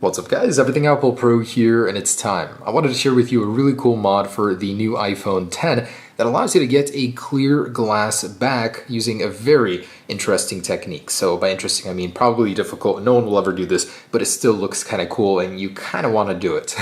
What's up guys, Everything Apple Pro here, and it's time. I wanted to share with you a really cool mod for the new iPhone X that allows you to get a clear glass back using a very interesting technique. So by interesting, I mean probably difficult. No one will ever do this, but it still looks kind of cool and you kind of want to do it.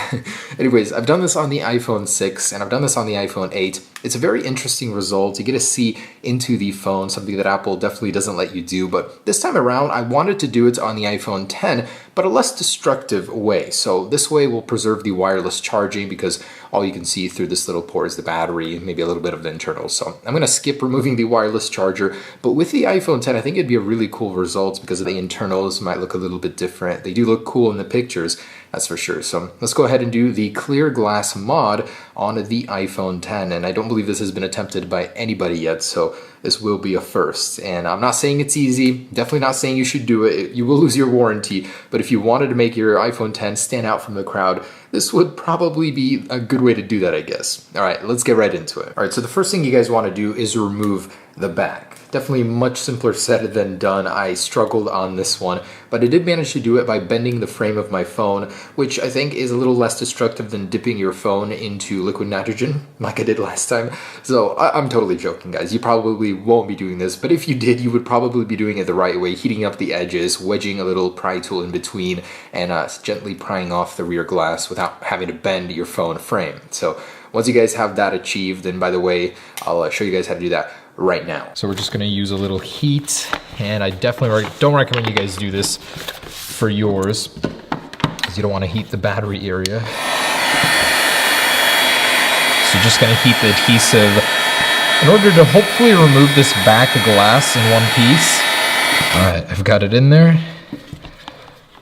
Anyways, I've done this on the iPhone 6 and I've done this on the iPhone 8. It's a very interesting result. You get to see into the phone, something that Apple definitely doesn't let you do. But this time around, I wanted to do it on the iPhone X, but a less destructive way. So this way will preserve the wireless charging because all you can see through this little port is the battery, maybe a little bit of the internals. So I'm going to skip removing the wireless charger, but with the iPhone X, I think it'd be a really cool result because the internals might look a little bit different. They do look cool in the pictures, that's for sure. So let's go ahead and do the clear glass mod on the iPhone X. And I don't believe this has been attempted by anybody yet, so this will be a first. And I'm not saying it's easy, definitely not saying you should do it. You will lose your warranty, but if you wanted to make your iPhone X stand out from the crowd, this would probably be a good way to do that, I guess. All right, let's get right into it. All right, so the first thing you guys want to do is remove the back. Definitely much simpler said than done. I struggled on this one, but I did manage to do it by bending the frame of my phone, which I think is a little less destructive than dipping your phone into liquid nitrogen like I did last time. So I'm totally joking, guys. You probably won't be doing this, but if you did, you would probably be doing it the right way, heating up the edges, wedging a little pry tool in between, and gently prying off the rear glass without having to bend your phone frame. So once you guys have that achieved, and by the way, I'll show you guys how to do that right now. So we're just gonna use a little heat, and I definitely don't recommend you guys do this for yours because you don't want to heat the battery area. So just gonna heat the adhesive in order to hopefully remove this back glass in one piece. All right, I've got it in there.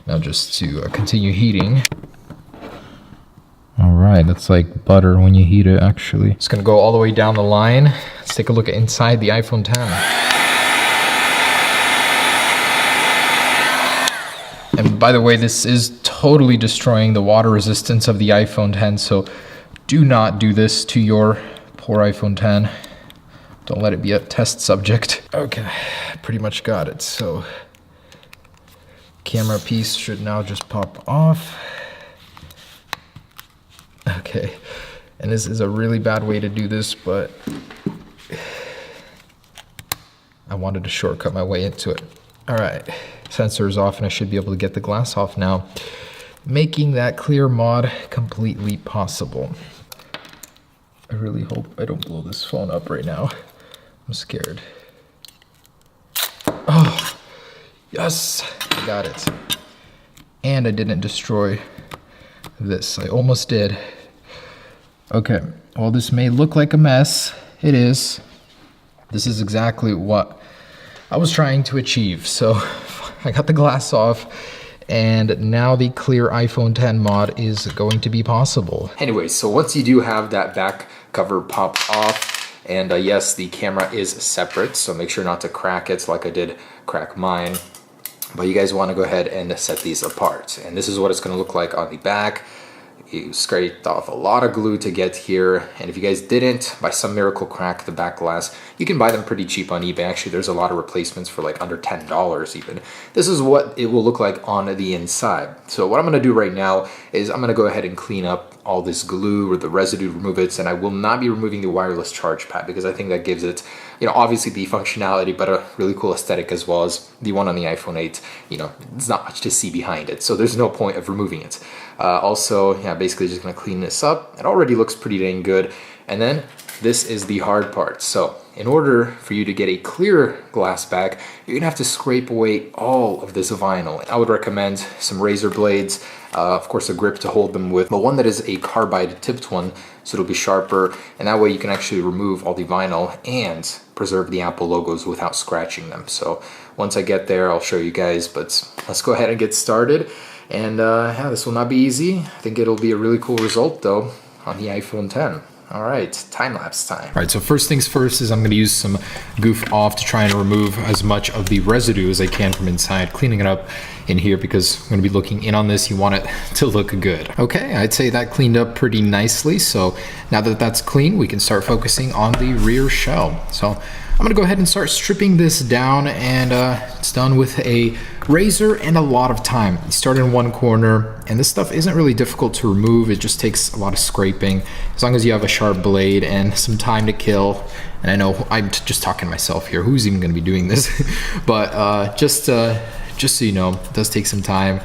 Now just to continue heating. All right, that's like butter when you heat it, actually. It's gonna go all the way down the line. Let's take a look at inside the iPhone X. And by the way, this is totally destroying the water resistance of the iPhone X, so do not do this to your poor iPhone X. Don't let it be a test subject. Okay, pretty much got it. So camera piece should now just pop off. Okay, and this is a really bad way to do this, but I wanted to shortcut my way into it. All right, sensor is off and I should be able to get the glass off now, making that clear mod completely possible. I really hope I don't blow this phone up right now. I'm scared. Oh, yes, I got it. And I didn't destroy this. I almost did. Okay, well, this may look like a mess. It is. This is exactly what I was trying to achieve. So I got the glass off, and now the clear iPhone X mod is going to be possible. Anyway, so once you do have that back cover popped off, and yes, the camera is separate, so make sure not to crack it like I did crack mine. But you guys want to go ahead and set these apart. And this is what it's going to look like on the back. You scraped off a lot of glue to get here, and if you guys didn't, by some miracle, crack the back glass, you can buy them pretty cheap on eBay. Actually, there's a lot of replacements for like under $10 even. This is what it will look like on the inside. So what I'm going to do right now is I'm going to go ahead and clean up all this glue or the residue, remove it, and I will not be removing the wireless charge pad because I think that gives it, you know, obviously the functionality, but a really cool aesthetic, as well as the one on the iPhone 8. You know, there's not much to see behind it, so there's no point of removing it. Also, yeah, basically just gonna clean this up. It already looks pretty dang good. And then this is the hard part. So in order for you to get a clear glass back, you're gonna have to scrape away all of this vinyl. I would recommend some razor blades, of course a grip to hold them with, but one that is a carbide tipped one, so it'll be sharper, and that way you can actually remove all the vinyl and preserve the Apple logos without scratching them. So once I get there, I'll show you guys, but let's go ahead and get started. And yeah, this will not be easy. I think it'll be a really cool result though on the iPhone X. All right, time-lapse time. All right, so first things first is I'm gonna use some Goof Off to try and remove as much of the residue as I can from inside, cleaning it up in here because I'm gonna be looking in on this. You want it to look good. Okay, I'd say that cleaned up pretty nicely. So now that that's clean, we can start focusing on the rear shell. So I'm gonna go ahead and start stripping this down, and it's done with a razor and a lot of time. You start in one corner, and this stuff isn't really difficult to remove. It just takes a lot of scraping, as long as you have a sharp blade and some time to kill. And I know I'm just talking to myself here. Who's even gonna be doing this? But just so you know, it does take some time.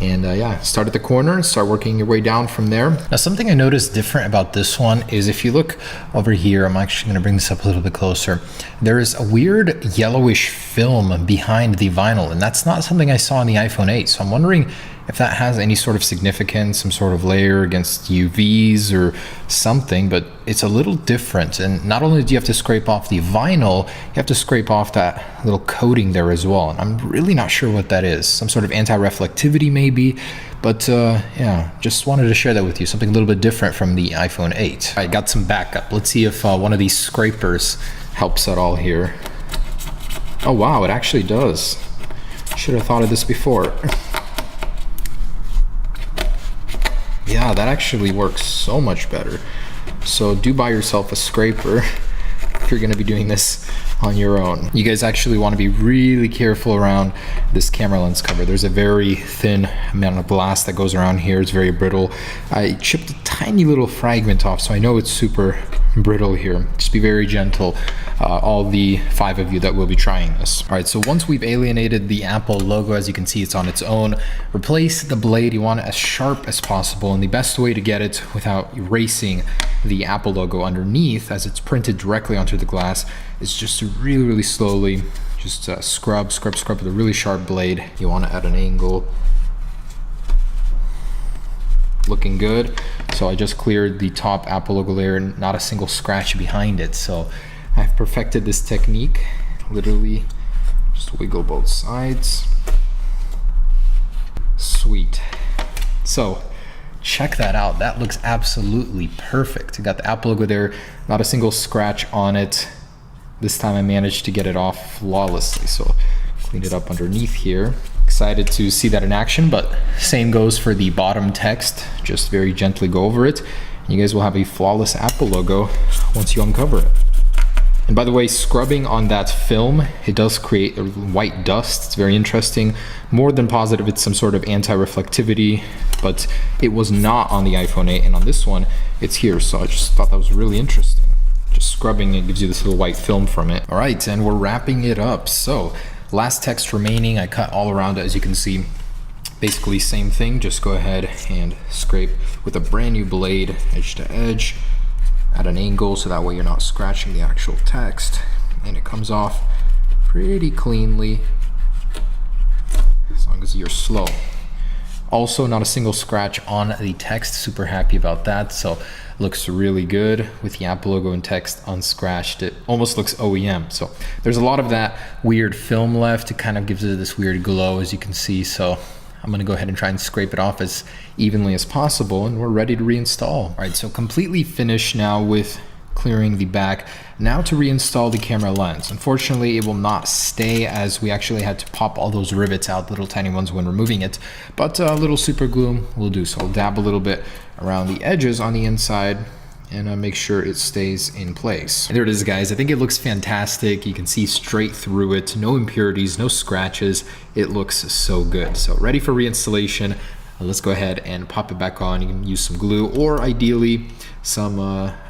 And yeah, start at the corner and start working your way down from there. Now, something I noticed different about this one is if you look over here, I'm actually gonna bring this up a little bit closer. There is a weird yellowish film behind the vinyl, and that's not something I saw on the iPhone 8. So I'm wondering if that has any sort of significance, some sort of layer against UVs or something, but it's a little different. And not only do you have to scrape off the vinyl, you have to scrape off that little coating there as well. And I'm really not sure what that is. Some sort of anti-reflectivity maybe, but yeah, just wanted to share that with you. Something a little bit different from the iPhone 8. I got some backup. Let's see if one of these scrapers helps at all here. Oh wow, it actually does. Should have thought of this before. Yeah, that actually works so much better. So do buy yourself a scraper if you're gonna be doing this on your own. You guys actually want to be really careful around this camera lens cover. There's a very thin amount of glass that goes around here. It's very brittle. I chipped a tiny little fragment off, so I know it's super brittle here. Just be very gentle, all the 5 of you that will be trying this. All right, so once we've alienated the Apple logo, as you can see, it's on its own. Replace the blade. You want it as sharp as possible, and the best way to get it without erasing the Apple logo underneath, as it's printed directly onto the glass, is just to really slowly just scrub with a really sharp blade. You want it at an angle. Looking good. So I just cleared the top Apple logo layer, not a single scratch behind it. So I've perfected this technique. Literally just wiggle both sides. Sweet. So check that out. That looks absolutely perfect. You got the Apple logo there, not a single scratch on it. This time I managed to get it off flawlessly. So clean it up underneath here. Excited to see that in action, but same goes for the bottom text. Just very gently go over it. You guys will have a flawless Apple logo once you uncover it. And by the way, scrubbing on that film, it does create a white dust. It's very interesting. More than positive it's some sort of anti-reflectivity, but it was not on the iPhone 8, and on this one, it's here. So I just thought that was really interesting. Just scrubbing, it gives you this little white film from it. All right, and we're wrapping it up. So last text remaining, I cut all around it, as you can see. Basically same thing, just go ahead and scrape with a brand new blade, edge to edge, at an angle, so that way you're not scratching the actual text, and it comes off pretty cleanly, as long as you're slow. Also, not a single scratch on the text. Super happy about that. So looks really good with the Apple logo and text unscratched. It almost looks OEM. So there's a lot of that weird film left. It kind of gives it this weird glow, as you can see. So I'm gonna go ahead and try and scrape it off as evenly as possible, and we're ready to reinstall. All right, so completely finished now with clearing the back. Now to reinstall the camera lens. Unfortunately, it will not stay, as we actually had to pop all those rivets out, little tiny ones, when removing it, but a little super glue will do. So I'll dab a little bit around the edges on the inside and make sure it stays in place. And there it is, guys. I think it looks fantastic. You can see straight through it, no impurities, no scratches. It looks so good. So ready for reinstallation. Let's go ahead and pop it back on. You can use some glue, or ideally some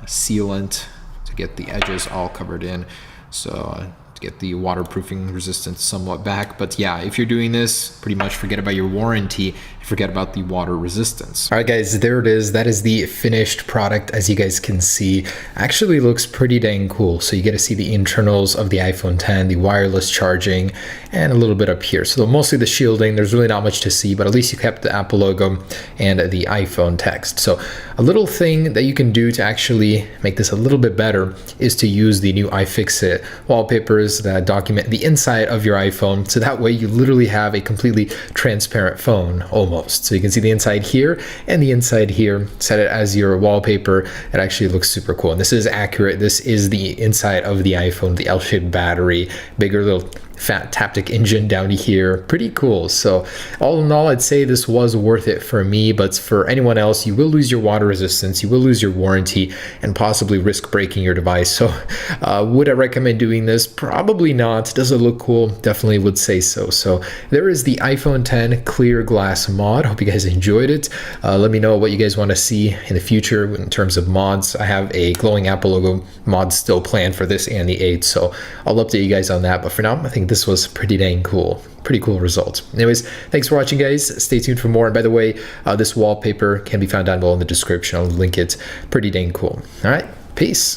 sealant to get the edges all covered in, so to get the waterproofing resistance somewhat back. But yeah, if you're doing this, pretty much forget about your warranty, forget about the water resistance. All right, guys, there it is. That is the finished product. As you guys can see, actually looks pretty dang cool. So you get to see the internals of the iPhone 10, the wireless charging, and a little bit up here. So mostly the shielding, there's really not much to see, but at least you kept the Apple logo and the iPhone text. So a little thing that you can do to actually make this a little bit better is to use the new iFixit wallpapers that document the inside of your iPhone. So that way you literally have a completely transparent phone almost. So you can see the inside here and the inside here. Set it as your wallpaper. It actually looks super cool. And this is accurate. This is the inside of the iPhone, the L-shaped battery, bigger little fat Taptic engine down here. Pretty cool. So all in all, I'd say this was worth it for me, but for anyone else, you will lose your water resistance, you will lose your warranty, and possibly risk breaking your device. So would I recommend doing this? Probably not. Does it look cool? Definitely would say so. So there is the iPhone 10 clear glass mod. Hope you guys enjoyed it. Let me know what you guys want to see in the future in terms of mods. I have a glowing Apple logo mod still planned for this and the 8, so I'll update you guys on that. But for now, I think this was pretty dang cool. Pretty cool result. Anyways, thanks for watching, guys. Stay tuned for more. And by the way, this wallpaper can be found down below in the description. I'll link it. Pretty dang cool. All right, peace.